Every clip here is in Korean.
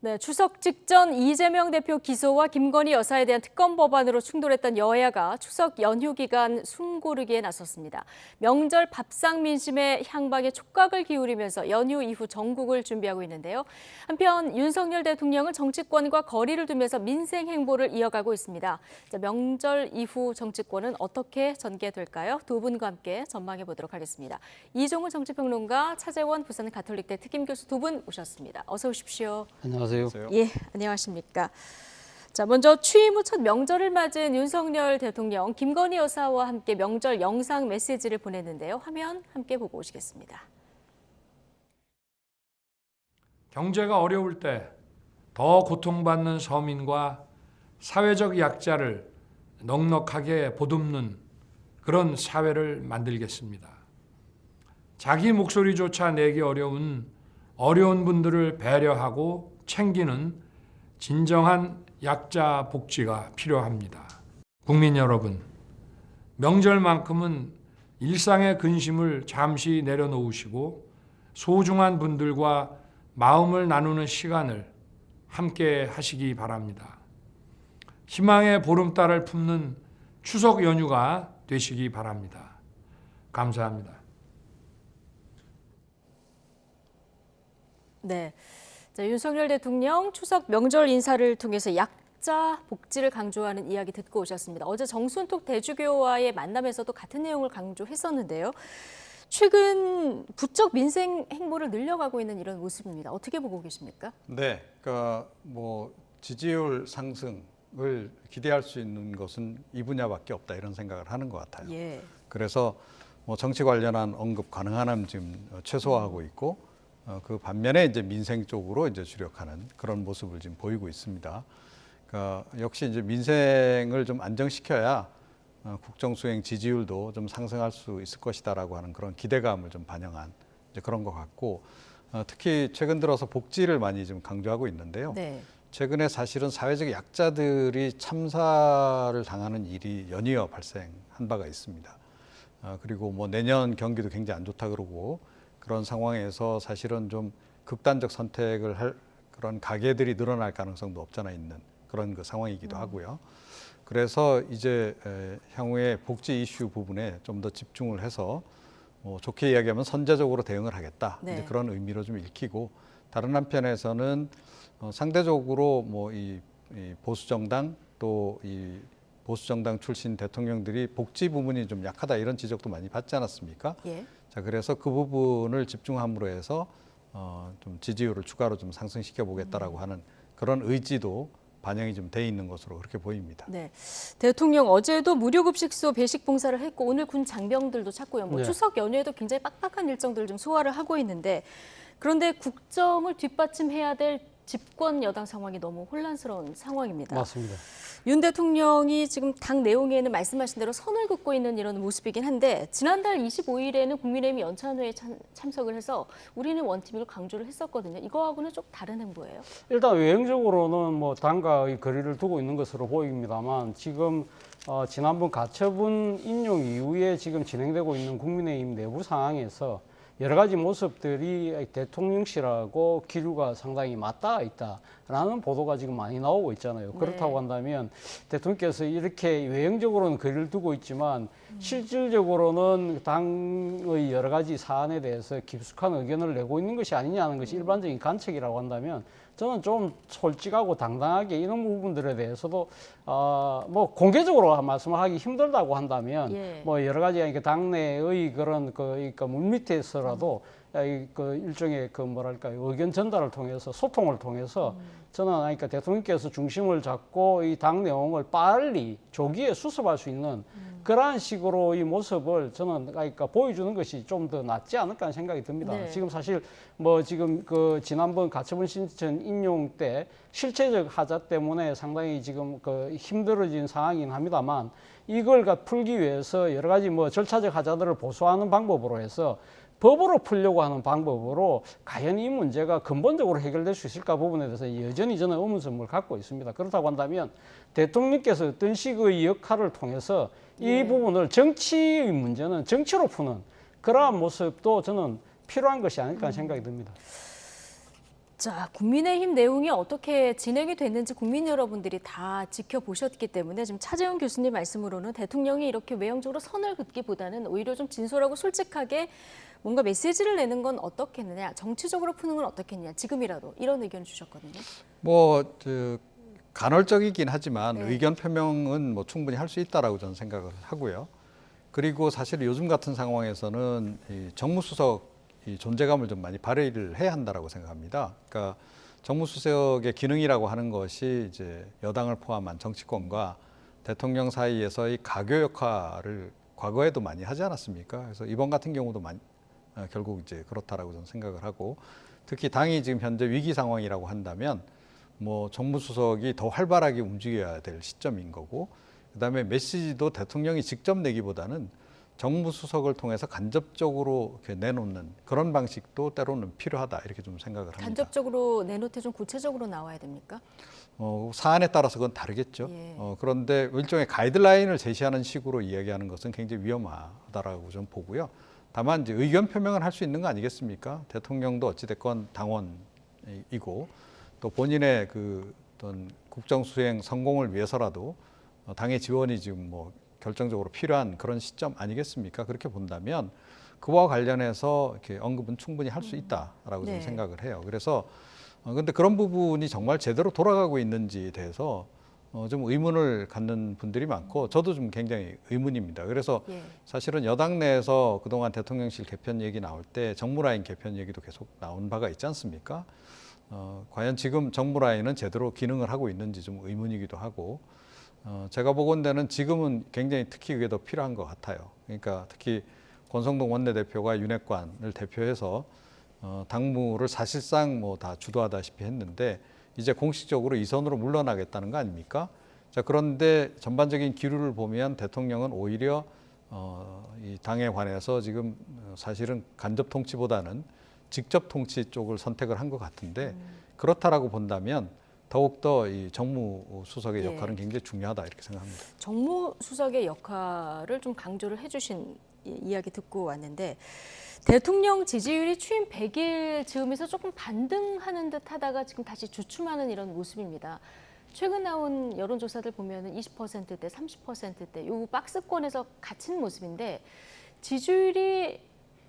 네, 추석 직전 이재명 대표 기소와 김건희 여사에 대한 특검 법안으로 충돌했던 여야가 추석 연휴 기간 숨고르기에 나섰습니다. 명절 밥상 민심의 향방에 촉각을 기울이면서 연휴 이후 정국을 준비하고 있는데요. 한편 윤석열 대통령은 정치권과 거리를 두면서 민생 행보를 이어가고 있습니다. 자, 명절 이후 정치권은 어떻게 전개될까요? 두 분과 함께 전망해 보도록 하겠습니다. 이종우 정치평론가, 차재원 부산 가톨릭대 특임교수 두 분 오셨습니다. 어서 오십시오. 안녕하세요. 예, 안녕하십니까. 자, 먼저 취임 후 첫 명절을 맞은 윤석열 대통령, 김건희 여사와 함께 명절 영상 메시지를 보냈는데요. 화면 함께 보고 오시겠습니다. 경제가 어려울 때 더 고통받는 서민과 사회적 약자를 넉넉하게 보듬는 그런 사회를 만들겠습니다. 자기 목소리조차 내기 어려운 분들을 배려하고 챙기는 진정한 약자 복지가 필요합니다. 국민 여러분, 명절만큼은 일상의 근심을 잠시 내려놓으시고 소중한 분들과 마음을 나누는 시간을 함께 하시기 바랍니다. 희망의 보름달을 품는 추석 연휴가 되시기 바랍니다. 감사합니다. 네. 자, 윤석열 대통령 추석 명절 인사를 통해서 약자 복지를 강조하는 이야기 듣고 오셨습니다. 어제 정순톡 대주교와의 만남에서도 같은 내용을 강조했었는데요. 최근 부쩍 민생 행보를 늘려가고 있는 이런 모습입니다. 어떻게 보고 계십니까? 네, 그러니까 지지율 상승을 기대할 수 있는 것은 이 분야밖에 없다 이런 생각을 하는 것 같아요. 예. 그래서 정치 관련한 언급 가능한 한 지금 최소화하고 있고 그 반면에 이제 민생 쪽으로 이제 주력하는 그런 모습을 지금 보이고 있습니다. 그러니까 역시 이제 민생을 좀 안정시켜야 국정 수행 지지율도 좀 상승할 수 있을 것이다라고 하는 그런 기대감을 좀 반영한 이제 그런 것 같고 특히 최근 들어서 복지를 많이 좀 강조하고 있는데요. 네. 최근에 사실은 사회적 약자들이 참사를 당하는 일이 연이어 발생한 바가 있습니다. 그리고 내년 경기도 굉장히 안 좋다 그러고 그런 상황에서 사실은 좀 극단적 선택을 할 그런 가계들이 늘어날 가능성도 없잖아 있는 그런 그 상황이기도 하고요. 그래서 이제 향후에 복지 이슈 부분에 좀 더 집중을 해서 좋게 이야기하면 선제적으로 대응을 하겠다. 네. 이제 그런 의미로 좀 읽히고 다른 한편에서는 상대적으로 이 보수 정당 또 이 보수 정당 출신 대통령들이 복지 부분이 좀 약하다 이런 지적도 많이 받지 않았습니까? 예. 자, 그래서 그 부분을 집중함으로 해서 좀 지지율을 추가로 좀 상승시켜 보겠다라고 하는 그런 의지도 반영이 좀 돼 있는 것으로 그렇게 보입니다. 네. 대통령 어제도 무료급식소 배식 봉사를 했고 오늘 군 장병들도 찾고요. 네. 추석 연휴에도 굉장히 빡빡한 일정들을 좀 소화를 하고 있는데 그런데 국정을 뒷받침해야 될 집권 여당 상황이 너무 혼란스러운 상황입니다. 맞습니다. 윤 대통령이 지금 당 내용에는 말씀하신 대로 선을 긋고 있는 이런 모습이긴 한데 지난달 25일에는 국민의힘 연찬회에 참석을 해서 우리는 원팀을 강조를 했었거든요. 이거하고는 좀 다른 행보예요. 일단 외형적으로는 당과의 거리를 두고 있는 것으로 보입니다만 지금 지난번 가처분 인용 이후에 지금 진행되고 있는 국민의힘 내부 상황에서 여러 가지 모습들이 대통령실하고 기류가 상당히 맞닿아 있다라는 보도가 지금 많이 나오고 있잖아요. 네. 그렇다고 한다면 대통령께서 이렇게 외형적으로는 거리를 두고 있지만 실질적으로는 당의 여러 가지 사안에 대해서 깊숙한 의견을 내고 있는 것이 아니냐는 것이 일반적인 관측이라고 한다면 저는 좀 솔직하고 당당하게 이런 부분들에 대해서도 공개적으로 말씀을 하기 힘들다고 한다면 예. 여러 가지 당내의 그런 물밑에서라도 일종의 의견 전달을 통해서 소통을 통해서 저는 대통령께서 중심을 잡고 이 당 내용을 빨리 조기에 수습할 수 있는 그러한 식으로 이 모습을 저는 보여주는 것이 좀 더 낫지 않을까 하는 생각이 듭니다. 네. 지금 사실 지금 지난번 가처분 신청 인용 때 실체적 하자 때문에 상당히 지금 힘들어진 상황이긴 합니다만 이걸 풀기 위해서 여러 가지 절차적 하자들을 보수하는 방법으로 해서 법으로 풀려고 하는 방법으로 과연 이 문제가 근본적으로 해결될 수 있을까 부분에 대해서 여전히 저는 의문점을 갖고 있습니다. 그렇다고 한다면 대통령께서 어떤 식의 역할을 통해서 이 부분을 정치의 문제는 정치로 푸는 그러한 모습도 저는 필요한 것이 아닐까 하는 생각이 듭니다. 자, 국민의힘 내용이 어떻게 진행이 됐는지 국민 여러분들이 다 지켜보셨기 때문에 지금 차재훈 교수님 말씀으로는 대통령이 이렇게 외형적으로 선을 긋기보다는 오히려 좀 진솔하고 솔직하게 뭔가 메시지를 내는 건 어떻겠느냐, 정치적으로 푸는 건 어떻겠느냐, 지금이라도 이런 의견 주셨거든요. 뭐 간헐적이긴 하지만 네. 의견 표명은 뭐 충분히 할 수 있다라고 저는 생각을 하고요. 그리고 사실 요즘 같은 상황에서는 이 정무수석 이 존재감을 좀 많이 발휘를 해야 한다라고 생각합니다. 그러니까 정무수석의 기능이라고 하는 것이 이제 여당을 포함한 정치권과 대통령 사이에서의 가교 역할을 과거에도 많이 하지 않았습니까? 그래서 이번 같은 경우도 결국 이제 그렇다라고 저는 생각을 하고, 특히 당이 지금 현재 위기 상황이라고 한다면 뭐 정무수석이 더 활발하게 움직여야 될 시점인 거고, 그다음에 메시지도 대통령이 직접 내기보다는 정무수석을 통해서 간접적으로 이렇게 내놓는 그런 방식도 때로는 필요하다 이렇게 좀 생각을 합니다. 간접적으로 내놓을 때 좀 구체적으로 나와야 됩니까? 사안에 따라서 그건 다르겠죠. 예. 그런데 일종의 가이드라인을 제시하는 식으로 이야기하는 것은 굉장히 위험하다라고 좀 보고요. 다만 이제 의견 표명을 할 수 있는 거 아니겠습니까? 대통령도 어찌됐건 당원이고 또 본인의 그 어떤 국정수행 성공을 위해서라도 당의 지원이 지금 뭐 결정적으로 필요한 그런 시점 아니겠습니까? 그렇게 본다면 그와 관련해서 이렇게 언급은 충분히 할 수 있다라고 저는 네. 생각을 해요. 그래서 근데 그런 부분이 정말 제대로 돌아가고 있는지에 대해서 좀 의문을 갖는 분들이 많고 저도 좀 굉장히 의문입니다. 그래서 예. 사실은 여당 내에서 그동안 대통령실 개편 얘기 나올 때 정무라인 개편 얘기도 계속 나온 바가 있지 않습니까? 과연 지금 정무라인은 제대로 기능을 하고 있는지 좀 의문이기도 하고, 제가 보건대는 지금은 굉장히 특히 그게 더 필요한 것 같아요. 그러니까 특히 권성동 원내대표가 윤핵관을 대표해서 당무를 사실상 뭐 다 주도하다시피 했는데 이제 공식적으로 이 선으로 물러나겠다는 거 아닙니까? 자, 그런데 전반적인 기류를 보면 대통령은 오히려 이 당에 관해서 지금 사실은 간접 통치보다는 직접 통치 쪽을 선택을 한 것 같은데, 그렇다라고 본다면 더욱더 이 정무수석의 예. 역할은 굉장히 중요하다 이렇게 생각합니다. 정무수석의 역할을 좀 강조를 해주신 이야기 듣고 왔는데, 대통령 지지율이 취임 100일 즈음에서 조금 반등하는 듯 하다가 지금 다시 주춤하는 이런 모습입니다. 최근 나온 여론조사들 보면은 20%대, 30%대 요 박스권에서 갇힌 모습인데, 지지율이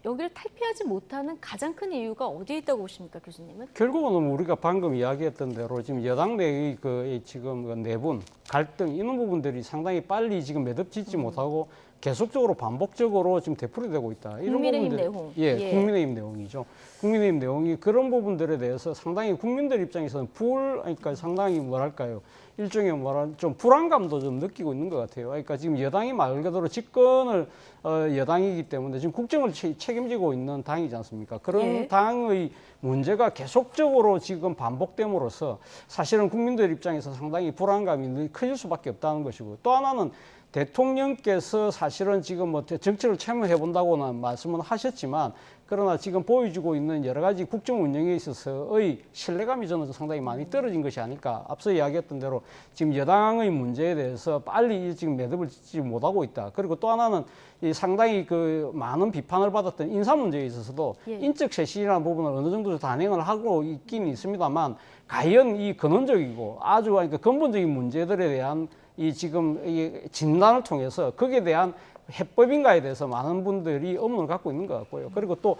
여기를 탈피하지 못하는 가장 큰 이유가 어디에 있다고 보십니까, 교수님은? 결국은 우리가 방금 이야기했던 대로 지금 여당 내의 지금 그 내분, 갈등 이런 부분들이 상당히 빨리 지금 매듭짓지 못하고 계속적으로 반복적으로 지금 되풀이되고 있다. 이런 국민의힘 부분들, 내용. 예, 국민의힘 내용이죠. 국민의힘 내용이 그런 부분들에 대해서 상당히 국민들 입장에서는 그러니까 상당히 뭐랄까요, 일종의 좀 불안감도 좀 느끼고 있는 것 같아요. 그러니까 지금 여당이 말 그대로 집권을 여당이기 때문에 지금 국정을 책임지고 있는 당이지 않습니까? 그런 예. 당의 문제가 계속적으로 지금 반복됨으로써 사실은 국민들 입장에서 상당히 불안감이 커질 수밖에 없다는 것이고, 또 하나는 대통령께서 사실은 지금 뭐 정치를 체험해 본다고는 말씀은 하셨지만, 그러나 지금 보여주고 있는 여러 가지 국정 운영에 있어서의 신뢰감이 저는 상당히 많이 떨어진 것이 아닐까. 앞서 이야기했던 대로 지금 여당의 문제에 대해서 빨리 지금 매듭을 짓지 못하고 있다. 그리고 또 하나는 이 상당히 그 많은 비판을 받았던 인사 문제에 있어서도 예. 인적 쇄신이라는 부분을 어느 정도 단행을 하고 있긴 있습니다만, 과연 이 근원적이고 아주 그러니까 근본적인 문제들에 대한 이 지금 이 진단을 통해서 거기에 대한 해법인가에 대해서 많은 분들이 의문을 갖고 있는 것 같고요. 그리고 또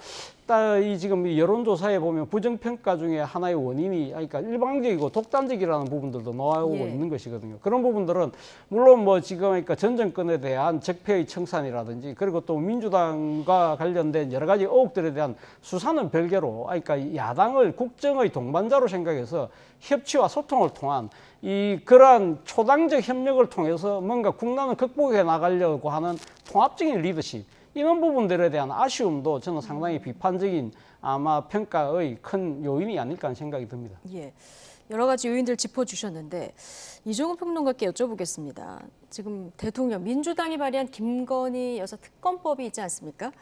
이 지금 이 여론조사에 보면 부정평가 중에 하나의 원인이 그러니까 일방적이고 독단적이라는 부분들도 나오고 예. 있는 것이거든요. 그런 부분들은 물론 뭐 지금 그러니까 전 정권에 대한 적폐의 청산이라든지, 그리고 또 민주당과 관련된 여러 가지 의혹들에 대한 수사는 별개로, 그러니까 야당을 국정의 동반자로 생각해서 협치와 소통을 통한 그러한 초당적 협력을 통해서 뭔가 국난을 극복해 나가려고 하는 통합적인 리더십, 이런 부분들에 대한 아쉬움도 저는 상당히 비판적인 아마 평가의 큰 요인이 아닐까 하는 생각이 듭니다. 예, 여러 가지 요인들 짚어주셨는데 이종훈 평론가께 여쭤보겠습니다. 지금 대통령 민주당이 발의한 김건희 여사 특검법이 있지 않습니까?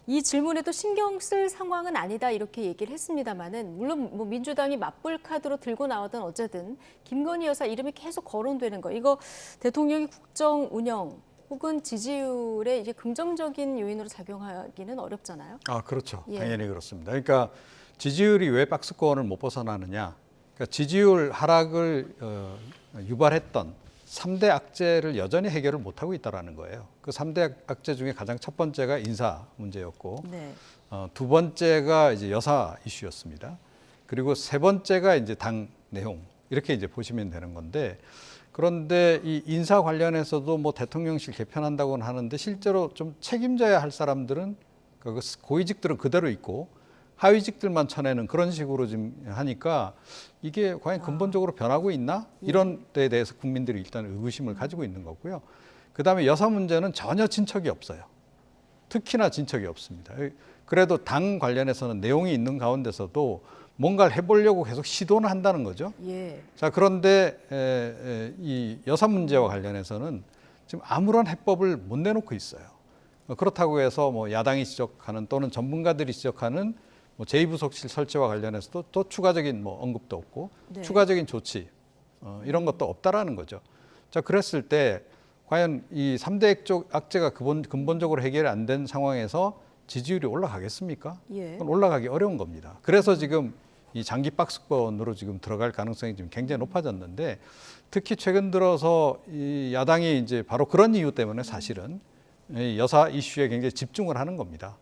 이 질문에도 신경 쓸 상황은 아니다 이렇게 얘기를 했습니다만은, 물론 뭐 민주당이 맞불 카드로 들고 나왔던 어쨌든 김건희 여사 이름이 계속 거론되는 거, 이거 대통령이 국정 운영 혹은 지지율에 이게 긍정적인 요인으로 작용하기는 어렵잖아요. 그렇죠. 예. 당연히 그렇습니다. 그러니까 지지율이 왜 박스권을 못 벗어나느냐? 그러니까 지지율 하락을 유발했던 3대 악재를 여전히 해결을 못하고 있다는 거예요. 그 3대 악재 중에 가장 첫 번째가 인사 문제였고, 네. 두 번째가 이제 여사 이슈였습니다. 그리고 세 번째가 이제 당 내용, 이렇게 이제 보시면 되는 건데, 그런데 이 인사 관련해서도 뭐 대통령실 개편한다고는 하는데 실제로 좀 책임져야 할 사람들은 그 고위직들은 그대로 있고 하위직들만 쳐내는 그런 식으로 지금 하니까 이게 과연 근본적으로 변하고 있나? 이런 데에 대해서 국민들이 일단 의구심을 가지고 있는 거고요. 그다음에 여사 문제는 전혀 진척이 없어요. 특히나 진척이 없습니다. 그래도 당 관련해서는 내용이 있는 가운데서도 뭔가를 해보려고 계속 시도는 한다는 거죠. 예. 자, 그런데 이 여사 문제와 관련해서는 지금 아무런 해법을 못 내놓고 있어요. 그렇다고 해서 뭐 야당이 지적하는 또는 전문가들이 지적하는 뭐 제2부속실 설치와 관련해서도 또 추가적인 뭐 언급도 없고 네. 추가적인 조치 이런 것도 없다라는 거죠. 자, 그랬을 때 과연 이 3대 악재가 근본적으로 해결이 안 된 상황에서 지지율이 올라가겠습니까? 예. 그건 올라가기 어려운 겁니다. 그래서 지금 이 장기 박스권으로 지금 들어갈 가능성이 지금 굉장히 높아졌는데, 특히 최근 들어서 이 야당이 이제 바로 그런 이유 때문에 사실은 이 여사 이슈에 굉장히 집중을 하는 겁니다.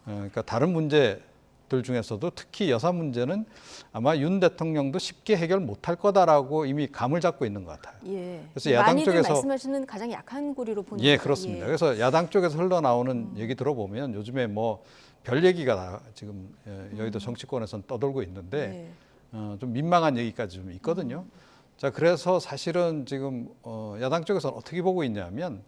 그러니까 다른 문제들 중에서도 특히 여사 문제는 아마 윤 대통령도 쉽게 해결 못할 거다라고 이미 감을 잡고 있는 것 같아요. 예. 그래서 야당 많이들 쪽에서 말씀하시는 가장 약한 고리로 보는 예, 거죠. 그렇습니다. 예. 그래서 야당 쪽에서 흘러나오는 얘기 들어보면 요즘에 뭐 별 얘기가 다 지금 여의도 정치권에서는 떠돌고 있는데 좀 민망한 얘기까지 좀 있거든요. 자, 그래서 사실은 지금 야당 쪽에서는 어떻게 보고 있냐면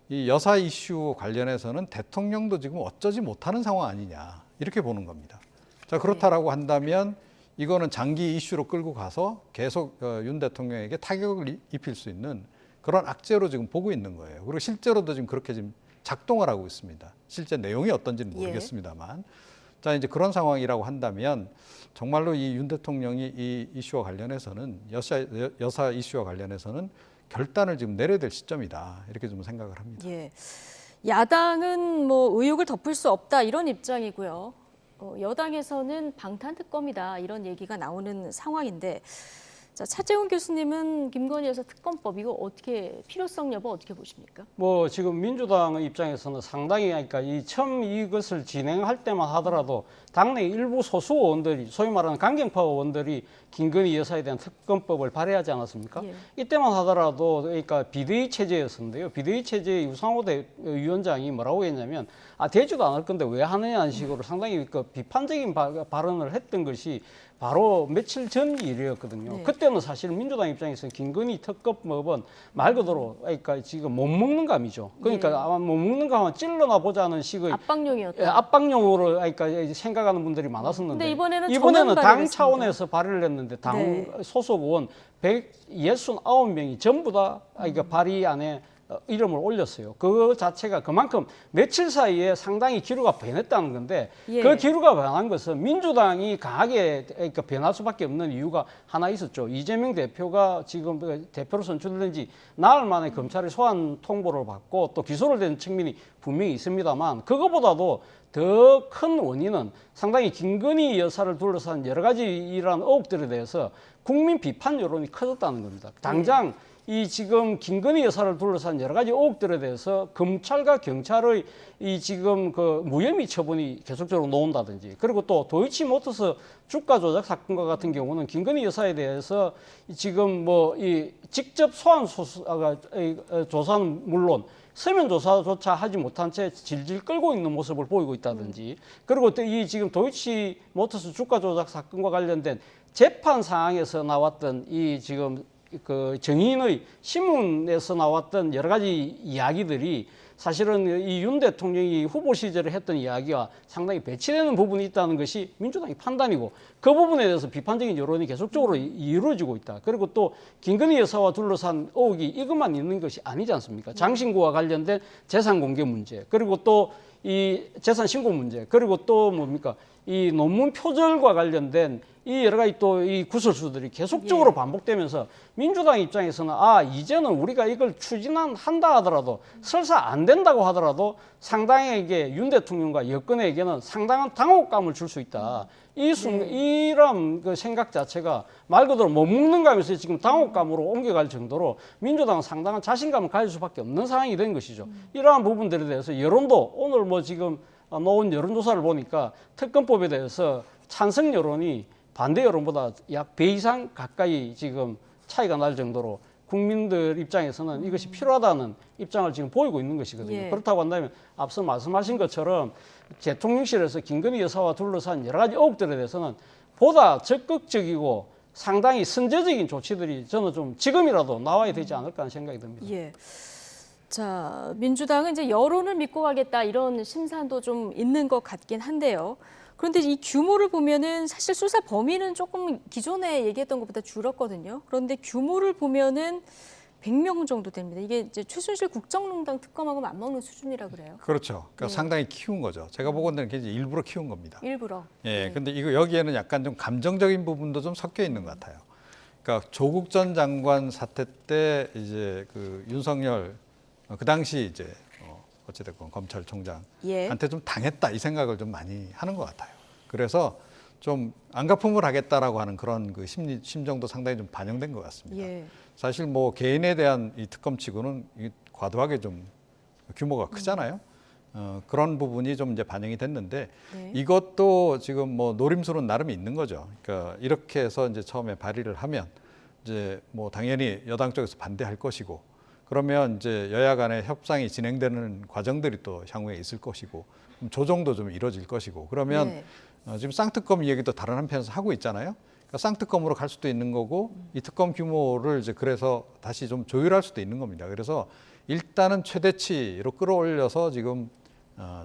이 여사 이슈 관련해서는 대통령도 지금 어쩌지 못하는 상황 아니냐 이렇게 보는 겁니다. 자, 그렇다라고 한다면 이거는 장기 이슈로 끌고 가서 계속 윤 대통령에게 타격을 입힐 수 있는 그런 악재로 지금 보고 있는 거예요. 그리고 실제로도 지금 그렇게 지금 작동을 하고 있습니다. 실제 내용이 어떤지는 모르겠습니다만. 자, 이제 그런 상황이라고 한다면 정말로 이 윤 대통령이 이 이슈와 관련해서는 여사 이슈와 관련해서는 결단을 지금 내려야 될 시점이다. 이렇게 좀 생각을 합니다. 예. 야당은 뭐 의혹을 덮을 수 없다 이런 입장이고요. 여당에서는 방탄특검이다 이런 얘기가 나오는 상황인데, 자, 차재훈 교수님은 김건희 여사 특검법 이거 어떻게 필요성 여부 어떻게 보십니까? 뭐 지금 민주당 입장에서는 상당히 그러니까 이 처음 이것을 진행할 때만 하더라도 당내 일부 소수 의원들이 소위 말하는 강경파 의원들이 김건희 여사에 대한 특검법을 발의하지 않았습니까? 예. 이때만 하더라도 그러니까 비대위 체제였었는데요. 비대위 체제의 유상호 위원장이 뭐라고 했냐면 되지도 않을 건데 왜 하느냐는 식으로 상당히 그 비판적인 발언을 했던 것이 바로 며칠 전 일이었거든요. 네. 그때는 사실 민주당 입장에서 김건희 특검법은 말 그대로 그러니까 지금 못 먹는 감이죠. 그러니까 예. 아마 못 먹는 감은 찔러나 보자는 식의 압박용이었다. 압박용으로 그러니까 생각하는 분들이 많았었는데 근데 이번에는 당 발의를 차원에서 발의를 했는데 당 네. 소속 의원 169명이 전부 다 그러니까 발의 안에 이름을 올렸어요. 그 자체가 그만큼 며칠 사이에 상당히 기류가 변했다는 건데 예. 그 기류가 변한 것은 민주당이 강하게 그러니까 변할 수밖에 없는 이유가 하나 있었죠. 이재명 대표가 지금 대표로 선출된 지 나흘 만에 검찰의 소환 통보를 받고 또 기소를 된 측면이 분명히 있습니다만 그거보다도 더 큰 원인은 상당히 김건희 여사를 둘러싼 여러 가지 이러한 의혹들에 대해서 국민 비판 여론이 커졌다는 겁니다. 당장 이 지금 김건희 여사를 둘러싼 여러 가지 의혹들에 대해서 검찰과 경찰의 이 지금 그 무혐의 처분이 계속적으로 나온다든지, 그리고 또 도이치모터스 주가 조작 사건과 같은 경우는 김건희 여사에 대해서 지금 뭐 이 직접 소환 조사는 물론 서면 조사조차 하지 못한 채 질질 끌고 있는 모습을 보이고 있다든지, 그리고 또 이 지금 도이치모터스 주가 조작 사건과 관련된 재판 상황에서 나왔던 이 지금 그 정의인의 신문에서 나왔던 여러 가지 이야기들이 사실은 이 윤 대통령이 후보 시절에 했던 이야기와 상당히 배치되는 부분이 있다는 것이 민주당의 판단이고, 그 부분에 대해서 비판적인 여론이 계속적으로 이루어지고 있다. 그리고 또 김건희 여사와 둘러싼 의혹이 이것만 있는 것이 아니지 않습니까? 장신구와 관련된 재산 공개 문제, 그리고 또 이 재산 신고 문제, 그리고 또 뭡니까? 이 논문 표절과 관련된 이 여러 가지 또 이 구설수들이 계속적으로 반복되면서 민주당 입장에서는 이제는 우리가 이걸 추진한다 하더라도 설사 안 된다고 하더라도 상당에게 윤 대통령과 여권에게는 상당한 당혹감을 줄 수 있다. 이런 그 생각 자체가 말 그대로 못 먹는 감에서 지금 당혹감으로 옮겨갈 정도로 민주당은 상당한 자신감을 가질 수밖에 없는 상황이 된 것이죠. 이러한 부분들에 대해서 여론도 오늘 뭐 지금 놓은 여론조사를 보니까 특검법에 대해서 찬성 여론이 반대 여론보다 약 배 이상 가까이 지금 차이가 날 정도로 국민들 입장에서는 이것이 필요하다는 입장을 지금 보이고 있는 것이거든요. 예. 그렇다고 한다면 앞서 말씀하신 것처럼 대통령실에서 김건희 여사와 둘러싼 여러 가지 의혹들에 대해서는 보다 적극적이고 상당히 선제적인 조치들이 저는 좀 지금이라도 나와야 되지 않을까 하는 생각이 듭니다. 예. 자, 민주당은 이제 여론을 믿고 가겠다 이런 심산도 좀 있는 것 같긴 한데요. 그런데 이 규모를 보면은 사실 수사 범위는 조금 기존에 얘기했던 것보다 줄었거든요. 그런데 규모를 보면은 100명 정도 됩니다. 이게 이제 최순실 국정농단 특검하고 맞먹는 수준이라 그래요. 그렇죠. 그러니까 예. 상당히 키운 거죠. 제가 보건대는 굉장히 일부러 키운 겁니다. 일부러. 예, 근데 이거 여기에는 약간 좀 감정적인 부분도 좀 섞여 있는 것 같아요. 그러니까 조국 전 장관 사태 때 이제 그 윤석열 그 당시 이제 어찌됐건 검찰총장한테 예. 좀 당했다 이 생각을 좀 많이 하는 것 같아요. 그래서 좀 안갚음을 하겠다라고 하는 그런 그 심정도 상당히 좀 반영된 것 같습니다. 예. 사실 뭐 개인에 대한 이 특검치고는 과도하게 좀 규모가 크잖아요. 그런 부분이 좀 이제 반영이 됐는데 네. 이것도 지금 뭐 노림수는 나름 있는 거죠. 그러니까 이렇게 해서 이제 처음에 발의를 하면 이제 뭐 당연히 여당 쪽에서 반대할 것이고 그러면 이제 여야 간의 협상이 진행되는 과정들이 또 향후에 있을 것이고 조정도 좀 이루어질 것이고 그러면 네. 지금 쌍특검 얘기도 다른 한편에서 하고 있잖아요. 그러니까 쌍특검으로 갈 수도 있는 거고 이 특검 규모를 이제 그래서 다시 좀 조율할 수도 있는 겁니다. 그래서 일단은 최대치로 끌어올려서 지금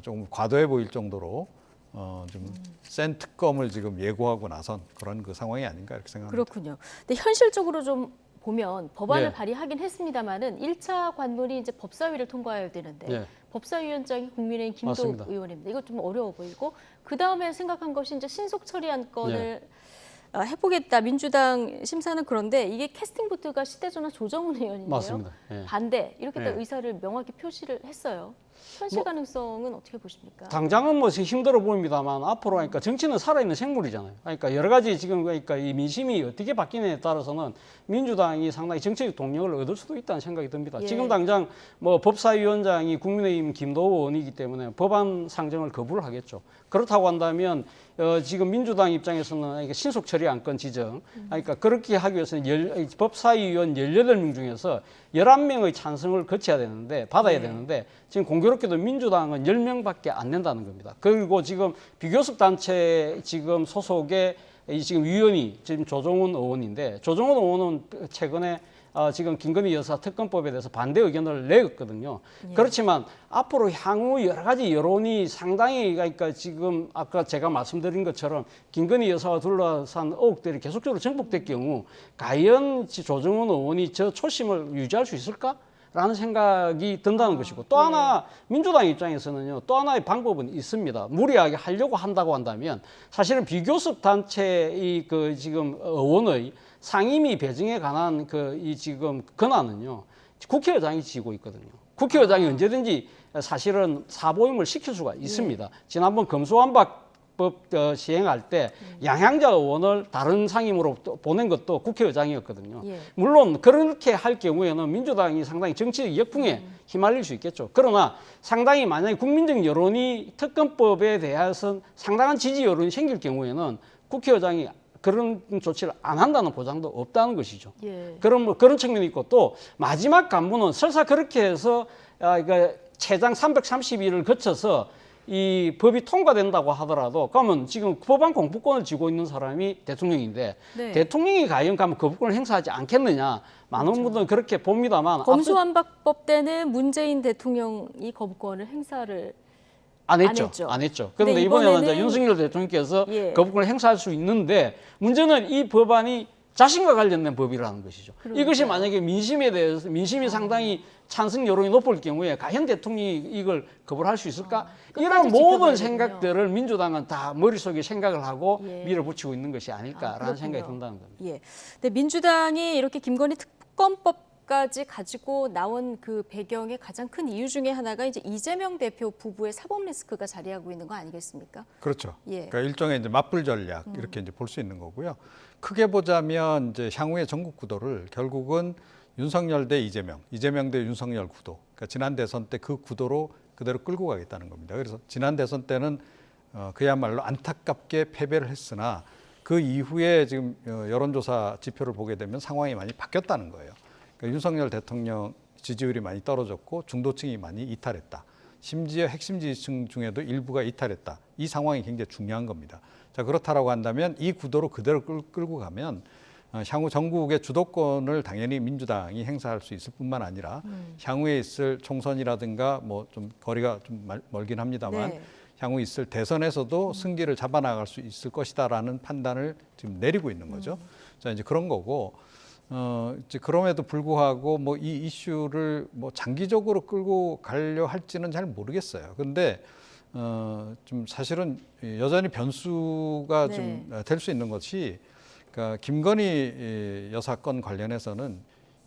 조금 과도해 보일 정도로 좀 센 특검을 지금 예고하고 나선 그런 그 상황이 아닌가 이렇게 생각합니다. 그렇군요. 근데 현실적으로 좀 보면 법안을 네. 발의하긴 했습니다만은 1차 관문이 이제 법사위를 통과해야 되는데 네. 법사위원장이 국민의힘 김도 맞습니다. 의원입니다. 이거 좀 어려워 보이고 그 다음에 생각한 것이 이제 신속 처리안 건을 해보겠다. 민주당 심사는 그런데 이게 캐스팅 보트가 시대전화 조정훈 의원인데요. 맞습니다. 예. 반대 이렇게 딱 네. 의사를 명확히 표시를 했어요. 현실 가능성은 어떻게 보십니까? 당장은 뭐 힘들어 보입니다만 앞으로 그러니까 정치는 살아있는 생물이잖아요. 그러니까 여러 가지 지금 그러니까 이 민심이 어떻게 바뀌느냐에 따라서는 민주당이 상당히 정치적 동력을 얻을 수도 있다는 생각이 듭니다. 예. 지금 당장 뭐 법사위원장이 국민의힘 김도우 의원이기 때문에 법안 상정을 거부를 하겠죠. 그렇다고 한다면 지금 민주당 입장에서는 신속 처리 안건 지정, 그러니까 그렇게 하기 위해서는 법사위원 18명 중에서 11명의 찬성을 거쳐야 되는데 받아야 네. 되는데 지금 공교롭게도 민주당은 10명밖에 안 된다는 겁니다. 그리고 지금 비교섭 단체 지금 소속의 이 지금 위원이 지금 조정훈 의원인데 조정훈 의원은 최근에 지금 김건희 여사 특검법에 대해서 반대 의견을 내었거든요. 예. 그렇지만 앞으로 향후 여러 가지 여론이 상당히 그러니까 지금 아까 제가 말씀드린 것처럼 김건희 여사와 둘러싼 의혹들이 계속적으로 정복될 경우 과연 조정훈 의원이 저 초심을 유지할 수 있을까? 라는 생각이 든다는 것이고 또 하나 민주당 입장에서는요 또 하나의 방법은 있습니다. 무리하게 하려고 한다고 한다면 사실은 비교섭 단체의 그 지금 의원의 상임위 배정에 관한 그 이 지금 권한은요 국회의장이 지고 있거든요. 국회의장이 언제든지 사실은 사보임을 시킬 수가 있습니다. 지난번 검수완박 법 시행할 때 양향자 의원을 다른 상임으로 보낸 것도 국회의장이었거든요. 예. 물론 그렇게 할 경우에는 민주당이 상당히 정치적 역풍에 휘말릴 수 있겠죠. 그러나 상당히 만약에 국민적 여론이 특검법에 대해서 상당한 지지 여론이 생길 경우에는 국회의장이 그런 조치를 안 한다는 보장도 없다는 것이죠. 예. 그런 측면이 있고 또 마지막 간부는 설사 그렇게 해서 최장 330일을 거쳐서 이 법이 통과된다고 하더라도 그러면 지금 법안 공포권을 쥐고 있는 사람이 대통령인데 네. 대통령이 과연 가면 거부권을 행사하지 않겠느냐 많은 분들은 그렇게 봅니다만 검수완박법 때는 문재인 대통령이 거부권을 행사를 안 했죠. 근데 그런데 이번에는 이제 이번에는- 윤석열 대통령께서 예. 거부권을 행사할 수 있는데 문제는 이 법안이 자신과 관련된 법이라는 것이죠. 그러니까요. 이것이 만약에 민심에 대해서 민심이 상당히 찬성 여론이 높을 경우에 과연 대통령이 이걸 거부할 수 있을까? 이런 끝까지 모든 지켜봐야 생각들을 민주당은 다 머릿속에 생각을 하고 예. 밀어붙이고 있는 것이 아닐까라는 그렇군요. 생각이 든다는 겁니다. 예. 근데 민주당이 이렇게 김건희 특검법까지 가지고 나온 그 배경의 가장 큰 이유 중에 하나가 이제 이재명 대표 부부의 사법 리스크가 자리하고 있는 거 아니겠습니까? 그렇죠. 예. 그러니까 일종의 이제 맞불 전략 이렇게 이제 볼 수 있는 거고요. 크게 보자면 이제 향후의 전국 구도를 결국은 윤석열 대 이재명, 이재명 대 윤석열 구도. 그러니까 지난 대선 때 그 구도로 그대로 끌고 가겠다는 겁니다. 그래서 지난 대선 때는 그야말로 안타깝게 패배를 했으나 그 이후에 지금 여론조사 지표를 보게 되면 상황이 많이 바뀌었다는 거예요. 그러니까 윤석열 대통령 지지율이 많이 떨어졌고 중도층이 많이 이탈했다. 심지어 핵심 지지층 중에도 일부가 이탈했다. 이 상황이 굉장히 중요한 겁니다. 자, 그렇다라고 한다면 이 구도로 그대로 끌고 가면 향후 전국의 주도권을 당연히 민주당이 행사할 수 있을 뿐만 아니라 향후에 있을 총선이라든가 뭐 좀 거리가 좀 멀긴 합니다만 네. 향후 있을 대선에서도 승기를 잡아나갈 수 있을 것이다라는 판단을 지금 내리고 있는 거죠. 자, 이제 그런 거고 이제 그럼에도 불구하고 뭐 이 이슈를 뭐 장기적으로 끌고 가려 할지는 잘 모르겠어요. 근데 좀 사실은 여전히 변수가 네. 좀 될 수 있는 것이 그러니까 김건희 여사 건 관련해서는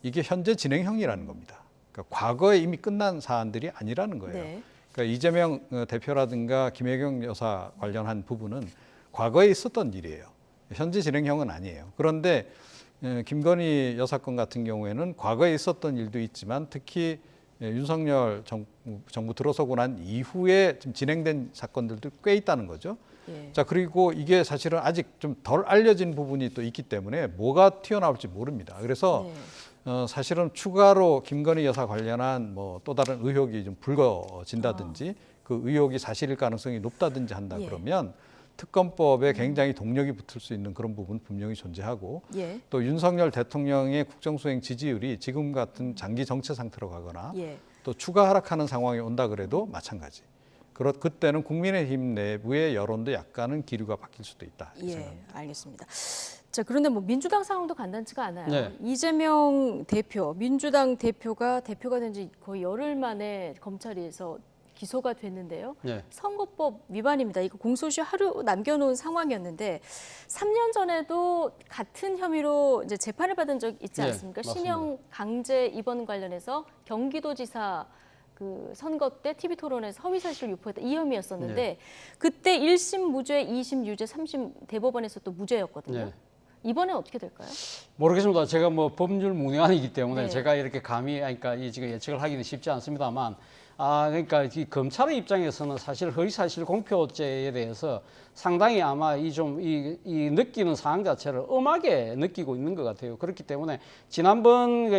이게 현재 진행형이라는 겁니다. 그러니까 과거에 이미 끝난 사안들이 아니라는 거예요. 네. 그러니까 이재명 대표라든가 김혜경 여사 관련한 부분은 과거에 있었던 일이에요. 현재 진행형은 아니에요. 그런데 김건희 여사 건 같은 경우에는 과거에 있었던 일도 있지만 특히 윤석열 정부 들어서고 난 이후에 좀 진행된 사건들도 꽤 있다는 거죠. 예. 자, 그리고 이게 사실은 아직 좀 덜 알려진 부분이 또 있기 때문에 뭐가 튀어나올지 모릅니다. 그래서 네. 사실은 추가로 김건희 여사 관련한 뭐 또 다른 의혹이 좀 불거진다든지 그 의혹이 사실일 가능성이 높다든지 한다 예. 그러면 특검법에 굉장히 동력이 붙을 수 있는 그런 부분 분명히 존재하고 예. 또 윤석열 대통령의 국정수행 지지율이 지금 같은 장기 정체 상태로 가거나 예. 또 추가 하락하는 상황이 온다 그래도 마찬가지. 그때는 국민의힘 내부의 여론도 약간은 기류가 바뀔 수도 있다. 이 예, 생각입니다. 알겠습니다. 자, 그런데 뭐 민주당 상황도 간단치가 않아요. 네. 이재명 대표, 민주당 대표가 된 지 거의 열흘 만에 검찰에서 기소가 됐는데요. 네. 선거법 위반입니다. 이거 공소시 하루 남겨놓은 상황이었는데 3년 전에도 같은 혐의로 이제 재판을 받은 적 있지 네, 않습니까? 맞습니다. 신형 강제 입원 관련해서 경기도지사 그 선거 때 TV 토론에서 허위 사실 유포했다 이 혐의였었는데 네. 그때 1심 무죄, 2심 유죄, 3심 대법원에서 또 무죄였거든요. 네. 이번엔 어떻게 될까요? 모르겠습니다. 제가 뭐 법률 문외한이기 때문에 네. 제가 이렇게 감히 그러니까 이 지금 예측을 하기는 쉽지 않습니다만 그러니까 이 검찰의 입장에서는 사실 허위사실 공표죄에 대해서 상당히 아마 이 느끼는 사항 자체를 엄하게 느끼고 있는 것 같아요. 그렇기 때문에 지난번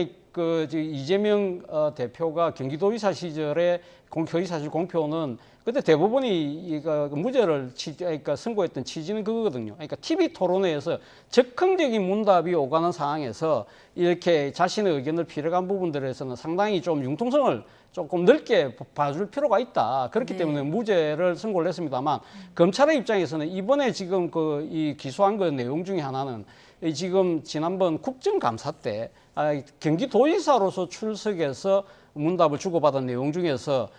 이재명 대표가 경기도지사 시절에 허위사실 공표는 그때 대법원이 무죄를 그러니까 선고했던 취지는 그거거든요. 그러니까 TV 토론회에서 적극적인 문답이 오가는 상황에서 이렇게 자신의 의견을 피력한 부분들에서는 상당히 좀 융통성을 조금 넓게 봐줄 필요가 있다. 그렇기 네. 때문에 무죄를 선고를 했습니다만 검찰의 입장에서는 이번에 지금 이 기소한 그 내용 중에 하나는 지금 지난번 국정감사 때 경기도지사로서 출석해서 문답을 주고받은 내용 중에서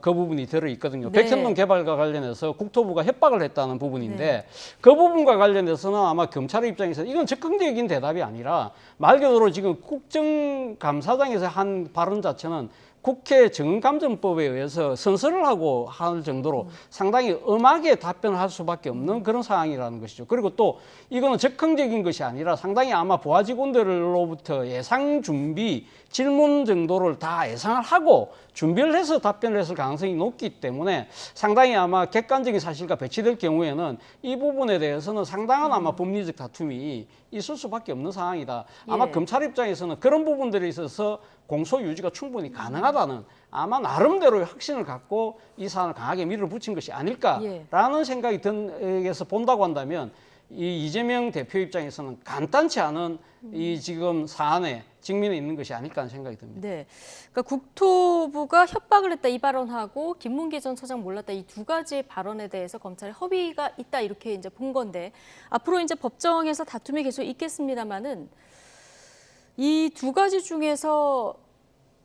그 부분이 들어있거든요. 네. 백현동 개발과 관련해서 국토부가 협박을 했다는 부분인데 네. 그 부분과 관련해서는 아마 검찰의 입장에서 이건 적극적인 대답이 아니라 말 그대로 지금 국정감사장에서 한 발언 자체는 국회 정감정법에 의해서 선서를 하고 할 정도로 상당히 엄하게 답변을 할 수밖에 없는 그런 상황이라는 것이죠. 그리고 또 이거는 적극적인 것이 아니라 상당히 아마 부하 직원들로부터 예상 준비, 질문 정도를 다 예상을 하고 준비를 해서 답변을 했을 가능성이 높기 때문에 상당히 아마 객관적인 사실과 배치될 경우에는 이 부분에 대해서는 상당한 아마 법리적 다툼이 있을 수밖에 없는 상황이다. 아마 예. 검찰 검찰 입장에서는 그런 부분들에 있어서 공소 유지가 충분히 가능하다는 아마 나름대로의 확신을 갖고 이 사안을 강하게 밀어붙인 것이 아닐까라는 예. 생각이 든에서 본다고 한다면 이 이재명 대표 입장에서는 간단치 않은 이 지금 사안에 직면해 있는 것이 아닐까 하는 생각이 듭니다. 네, 그러니까 국토부가 협박을 했다 이 발언하고 김문기 전 처장 몰랐다 이 두 가지 발언에 대해서 검찰에 허위가 있다 이렇게 이제 본 건데 앞으로 이제 법정에서 다툼이 계속 있겠습니다만은 이 두 가지 중에서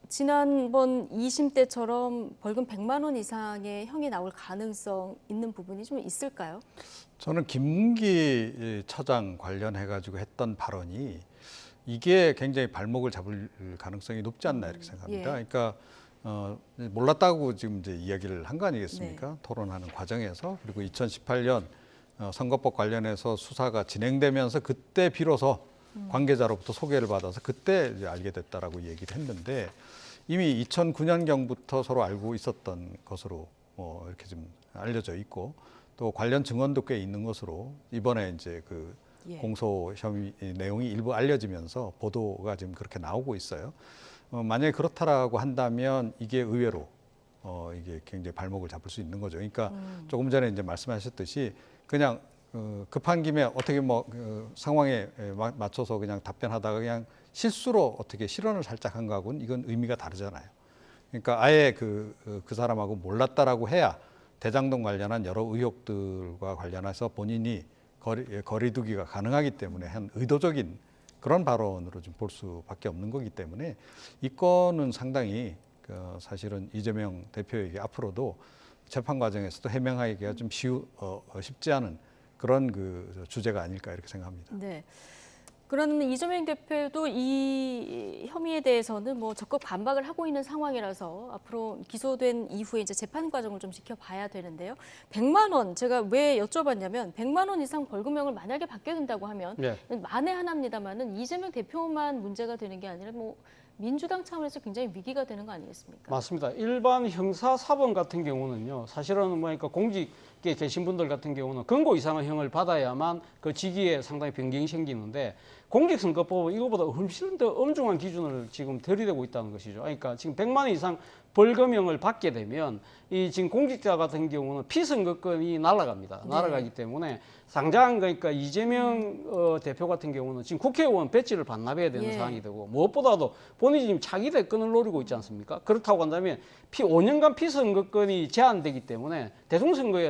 지난번 2심 때처럼 벌금 100만 원 이상의 형이 나올 가능성 있는 부분이 좀 있을까요? 저는 김문기 처장 관련해 가지고 했던 발언이 이게 굉장히 발목을 잡을 가능성이 높지 않나 이렇게 생각합니다. 예. 그러니까 몰랐다고 지금 이제 이야기를 한 거 아니겠습니까? 네. 토론하는 과정에서. 그리고 2018년 선거법 관련해서 수사가 진행되면서 그때 비로소 관계자로부터 소개를 받아서 그때 이제 알게 됐다라고 얘기를 했는데 이미 2009년경부터 서로 알고 있었던 것으로 이렇게 좀 알려져 있고 또 관련 증언도 꽤 있는 것으로 이번에 이제 그 예. 공소 혐의 내용이 일부 알려지면서 보도가 지금 그렇게 나오고 있어요. 만약에 그렇다라고 한다면 이게 의외로 이게 굉장히 발목을 잡을 수 있는 거죠. 그러니까 조금 전에 이제 말씀하셨듯이 그냥 급한 김에 어떻게 상황에 맞춰서 그냥 답변하다가 그냥 실수로 어떻게 실언을 살짝 한 거하고는 이건 의미가 다르잖아요. 그러니까 아예 그 사람하고 몰랐다라고 해야 대장동 관련한 여러 의혹들과 관련해서 본인이 거리두기가 가능하기 때문에 한 의도적인 그런 발언으로 좀 볼 수밖에 없는 거기 때문에 이 건은 상당히 사실은 이재명 대표에게 앞으로도 재판 과정에서도 해명하기가 좀 쉽지 않은 그런 그 주제가 아닐까 이렇게 생각합니다. 네. 그러면 이재명 대표도 이 혐의에 대해서는 뭐 적극 반박을 하고 있는 상황이라서 앞으로 기소된 이후에 이제 재판 과정을 좀 지켜봐야 되는데요. 100만 원 제가 왜 여쭤봤냐면 100만 원 이상 벌금형을 만약에 받게 된다고 하면 네. 만에 하나입니다만은 이재명 대표만 문제가 되는 게 아니라 뭐 민주당 차원에서 굉장히 위기가 되는 거 아니겠습니까? 맞습니다. 일반 형사 사범 같은 경우는요, 사실은 그러니까 공직에 계신 분들 같은 경우는 금고 이상의 형을 받아야만 그 직위에 상당히 변경이 생기는데 공직선거법은 이거보다 훨씬 더 엄중한 기준을 지금 들이대고 있다는 것이죠. 그러니까 지금 100만 원 이상 벌금형을 받게 되면 이 지금 공직자 같은 경우는 피선거권이 날아갑니다. 네. 날아가기 때문에 당장 그러니까 이재명 대표 같은 경우는 지금 국회의원 배지를 반납해야 되는 예. 상황이 되고 무엇보다도 본인이 지금 차기 대권을 노리고 있지 않습니까? 그렇다고 한다면 5년간 피선거권이 제한되기 때문에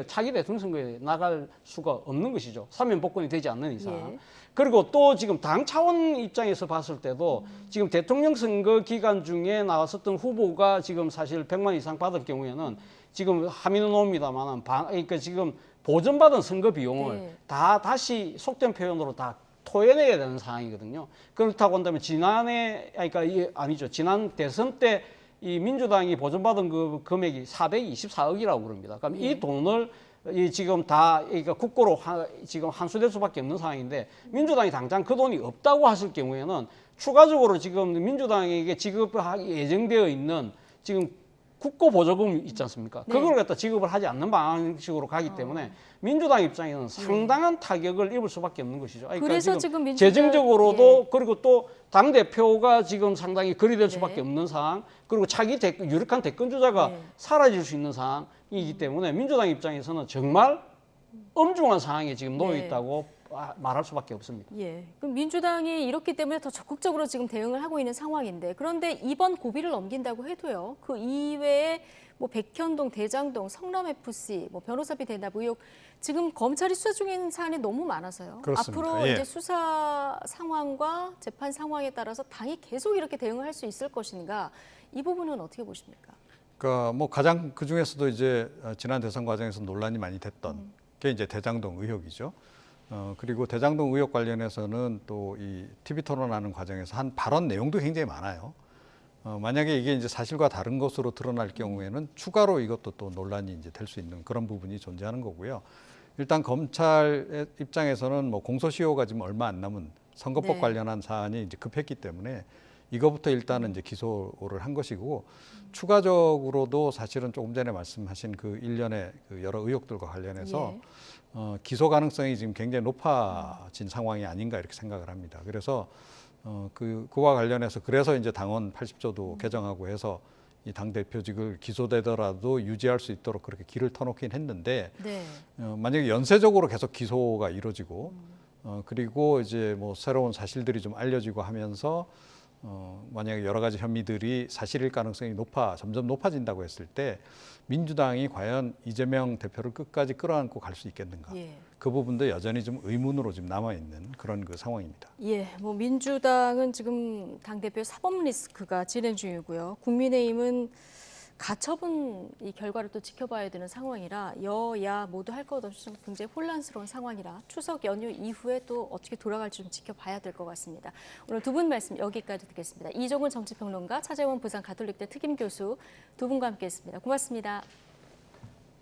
차기 대통령 선거에 나갈 수가 없는 것이죠. 사면 복권이 되지 않는 이상. 예. 그리고 또 지금 당 차원 입장에서 봤을 때도 지금 대통령 선거 기간 중에 나왔었던 후보가 지금 사실 100만 이상 받을 경우에는 지금 함의는 옵니다만 그러니까 지금 보전받은 선거 비용을 네. 다 다시 속된 표현으로 다 토해내야 되는 상황이거든요. 그렇다고 한다면 지난 대선 때 이 민주당이 보전받은 그 금액이 424억이라고 그럽니다. 그럼 이 돈을 지금 다 그러니까 국고로 지금 환수될 수밖에 없는 상황인데 민주당이 당장 그 돈이 없다고 하실 경우에는 추가적으로 지금 민주당에게 지급할 예정되어 있는 지금 국고 보조금 있지 않습니까? 네. 그걸 갖다 지급을 하지 않는 방식으로 가기 때문에 민주당 입장에서는 상당한 타격을 입을 수밖에 없는 것이죠. 그러니까 그래서 지금 민주당- 재정적으로도 그리고 또 당 대표가 지금 상당히 거리될 수밖에 네. 없는 상황, 그리고 유력한 대권 주자가 네. 사라질 수 있는 상황이기 때문에 민주당 입장에서는 정말 엄중한 상황에 지금 놓여 네. 있다고 말할 수밖에 없습니다. 예. 그럼 민주당이 이렇기 때문에 더 적극적으로 지금 대응을 하고 있는 상황인데 그런데 이번 고비를 넘긴다고 해도요. 그 이외에 뭐 백현동, 대장동, 성남FC, 뭐 변호사비 대납 의혹 지금 검찰이 수사 중인 사안이 너무 많아서요. 그렇습니다. 앞으로 예. 이제 수사 상황과 재판 상황에 따라서 당이 계속 이렇게 대응을 할 수 있을 것인가 이 부분은 어떻게 보십니까? 그러니까 뭐 가장 그 중에서도 이제 지난 대선 과정에서 논란이 많이 됐던 게 이제 대장동 의혹이죠. 그리고 대장동 의혹 관련해서는 또 이 TV 토론하는 과정에서 한 발언 내용도 굉장히 많아요. 만약에 이게 이제 사실과 다른 것으로 드러날 경우에는 추가로 이것도 또 논란이 이제 될 수 있는 그런 부분이 존재하는 거고요. 일단 검찰 입장에서는 뭐 공소시효가 지금 얼마 안 남은 선거법 네. 관련한 사안이 이제 급했기 때문에 이거부터 일단은 이제 기소를 한 것이고 추가적으로도 사실은 조금 전에 말씀하신 그 일련의 그 여러 의혹들과 관련해서 예. 기소 가능성이 지금 굉장히 높아진 상황이 아닌가 이렇게 생각을 합니다. 그래서 그와 관련해서 그래서 이제 당원 80조도 개정하고 해서 이 당 대표직을 기소되더라도 유지할 수 있도록 그렇게 길을 터놓긴 했는데 네. 만약에 연쇄적으로 계속 기소가 이루어지고 그리고 이제 뭐 새로운 사실들이 좀 알려지고 하면서 만약에 여러 가지 혐의들이 사실일 가능성이 점점 높아진다고 했을 때 민주당이 과연 이재명 대표를 끝까지 끌어안고 갈 수 있겠는가? 예. 그 부분도 여전히 좀 의문으로 지금 남아 있는 그런 그 상황입니다. 예, 뭐 민주당은 지금 당대표 사법 리스크가 진행 중이고요. 국민의힘은 가처분 이 결과를 또 지켜봐야 되는 상황이라 여야 모두 할 것 없이 좀 굉장히 혼란스러운 상황이라 추석 연휴 이후에 또 어떻게 돌아갈지 좀 지켜봐야 될 것 같습니다. 오늘 두 분 말씀 여기까지 듣겠습니다. 이종훈 정치평론가, 차재원 부산 가톨릭대 특임교수 두 분과 함께했습니다. 고맙습니다.